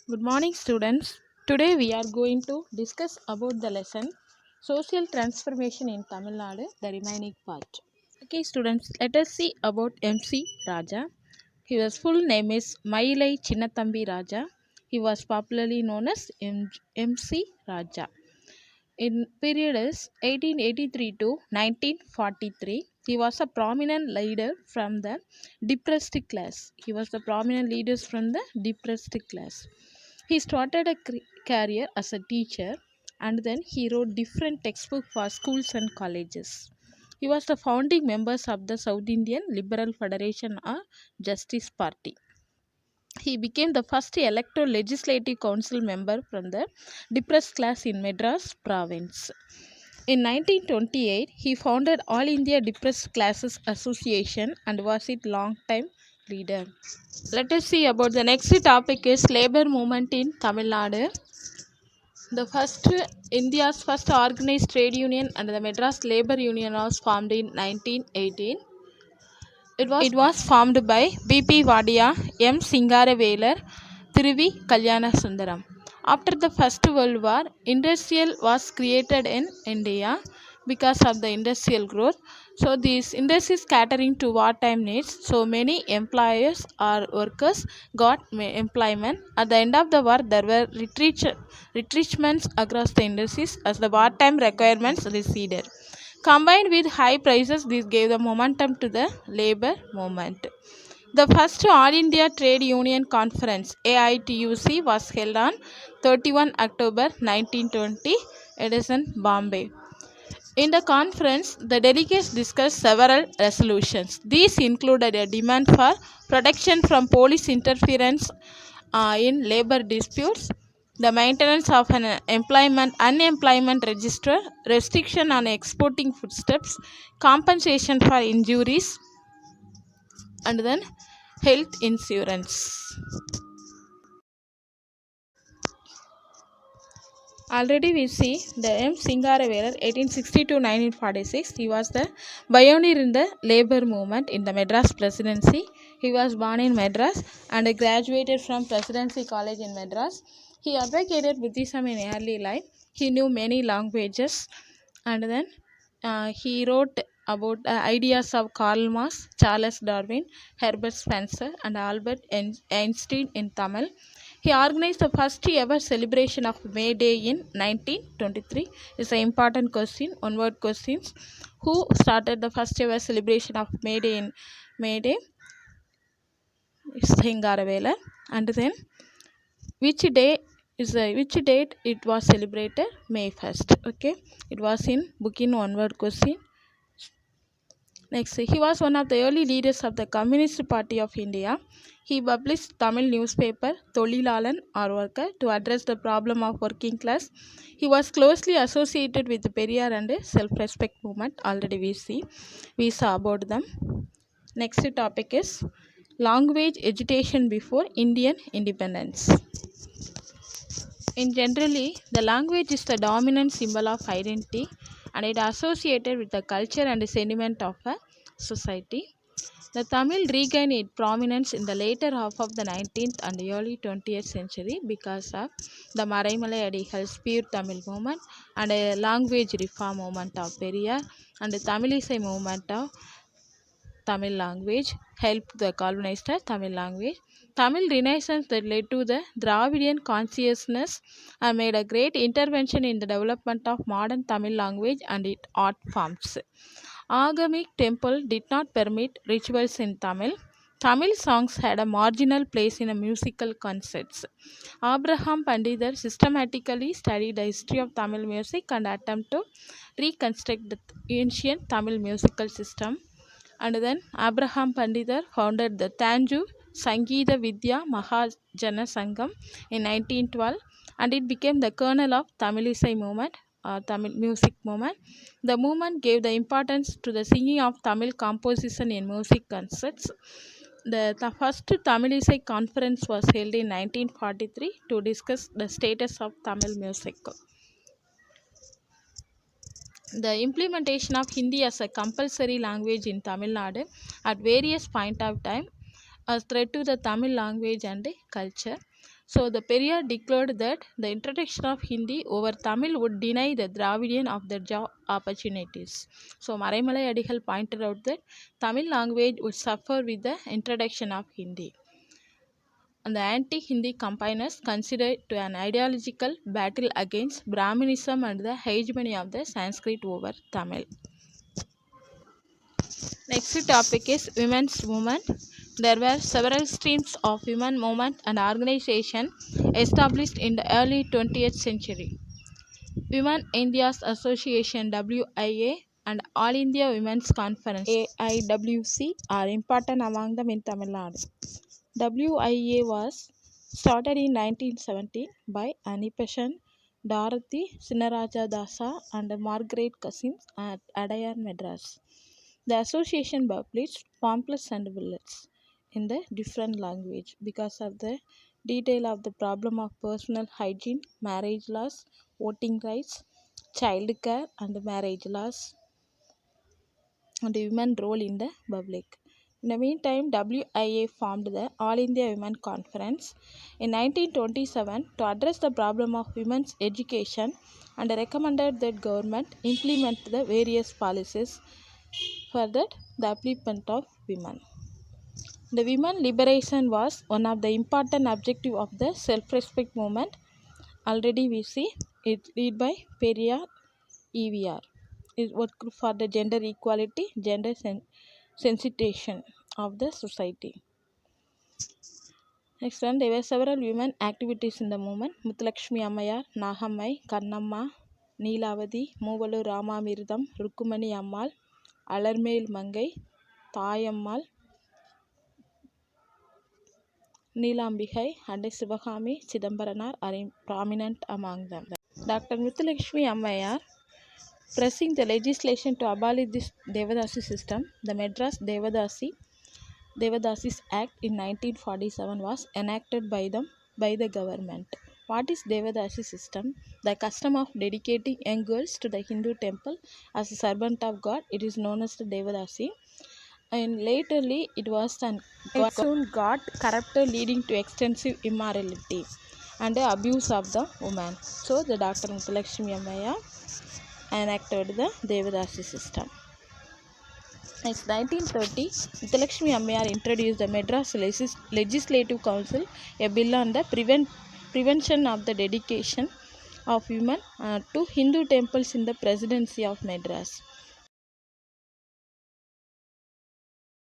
Good morning, students. Today we are going to discuss about the lesson Social Transformation in Tamil Nadu, the remaining part. Okay, students, let us see about MC Raja. His full name is Mailai Chinnathambi Raja. He was popularly known as MC Raja. In period is 1883 to 1943, he was a prominent leader from the depressed class. He was the prominent leaders from the depressed class. He started a career as a teacher and then he wrote different textbooks for schools and colleges. He was the founding members of the South Indian Liberal Federation or Justice Party. He became the first elected legislative council member from the depressed class in Madras province. In 1928, he founded All India Depressed Classes Association and was its long-time leader. Let us see about the next topic is labor movement in Tamil Nadu. The first India's first organized trade union and the Madras Labor Union was formed in 1918. It was formed by B.P. Vadia, M. Singaravelar, Thiruvi Kalyana Sundaram. After the First World War, industrial was created in India because of the industrial growth. So these industries catering to wartime needs. So many employers or workers got employment. At the end of the war, there were retrenchments across the industries as the wartime requirements receded. Combined with high prices, this gave the momentum to the labor movement. The first All India Trade Union Conference AITUC was held on 31 October 1920. It is in Bombay. In the conference, the delegates discussed several resolutions. These included a demand for protection from police interference in labor disputes, the maintenance of an unemployment register, restriction on exporting foodstuffs, compensation for injuries, and then health insurance. Already we see the M. Singaravelar 1860 to 1946. He was the pioneer in the labor movement in the Madras Presidency. He was born in Madras and graduated from Presidency College in Madras. He advocated Buddhism in early life. He knew many languages and then he wrote about ideas of Karl Marx, Charles Darwin, Herbert Spencer, and Albert Einstein in Tamil. He organized the first ever celebration of May Day in 1923. It's an important question, one word questions. Who started the first ever celebration of May Day in May Day? It's Singaravelar. And then which date it was celebrated? May 1st. Okay, it was in book in one word question. Next, he was one of the early leaders of the Communist Party of India. He published Tamil newspaper Tholilalan or Worker to address the problem of working class. He was closely associated with the Periyar and self-respect movement. Already we saw about them. Next topic is language education before Indian independence. In generally, the language is the dominant symbol of identity and it associated with the culture and sentiment of a society. The Tamil regained its prominence in the later half of the 19th and early 20th century because of the Maraimalai Adigal's pure Tamil movement and a language reform movement of Periyar and the Tamilisai movement of Tamil language helped the colonized Tamil language. Tamil Renaissance that led to the Dravidian consciousness and made a great intervention in the development of modern Tamil language and its art forms. Agamic temple did not permit rituals in Tamil. Tamil songs had a marginal place in a musical concerts. Abraham Pandidar systematically studied the history of Tamil music and attempted to reconstruct the ancient Tamil musical system. And then Abraham Pandidar founded the Tanjore Sangeeta Vidya Mahajana Sangam in 1912 and it became the kernel of Tamilisai movement or Tamil music movement. The movement gave the importance to the singing of Tamil composition in music concerts. The first Tamilisai conference was held in 1943 to discuss the status of Tamil music. The implementation of Hindi as a compulsory language in Tamil Nadu at various point of time a threat to the Tamil language and culture. So the Periyar declared that the introduction of Hindi over Tamil would deny the Dravidian of their job opportunities. So Maraimalai Adigal pointed out that Tamil language would suffer with the introduction of Hindi. And the anti-Hindi campaigners considered to an ideological battle against Brahminism and the hegemony of the Sanskrit over Tamil. Next topic is women's movement. There were several streams of women movement and organization established in the early 20th century. Women India's Association WIA and All India Women's Conference AIWC are important among them in Tamil Nadu. WIA was started in 1970 by Annie Besant, Dorothy Sinnaraja Dasa and Margaret Cousins at Adayar, Madras. The association published pamphlets and bullets in the different language because of the detail of the problem of personal hygiene, marriage laws, voting rights, child care and marriage laws, and women role in the public. In the meantime, WIA formed the All India Women Conference in 1927 to address the problem of women's education and recommended that government implement the various policies for that the upliftment of women. The women liberation was one of the important objectives of the self-respect movement. Already we see it led by Periyar EVR. It worked for the gender equality, gender sensitization of the society. Next one, there were several women activities in the movement. Muthulakshmi Ammayar, Nagamai, Kannamma, Neelavati, Moovalu Ramamirtham, Rukkumani Ammal, Alarmel Mangai, Thayammal, Neelambikai and Sivagami Chidambaranar are prominent among them. Dr. Muthulakshmi Ammayar pressing the legislation to abolish this Devadasi system, the Madras Devadasis Act in 1947 was enacted by the government. What is Devadasi system? The custom of dedicating young girls to the Hindu temple as a servant of God. It is known as the Devadasi. And laterly it was it soon got corrupted, leading to extensive immorality and the abuse of the woman. So the Dr. Muthulakshmi Ammayar enacted the Devadasi system. Next, 1930, Muthulakshmi Ammayar introduced the Madras Legislative Council, a bill on the prevention of the dedication of women to Hindu temples in the presidency of Madras.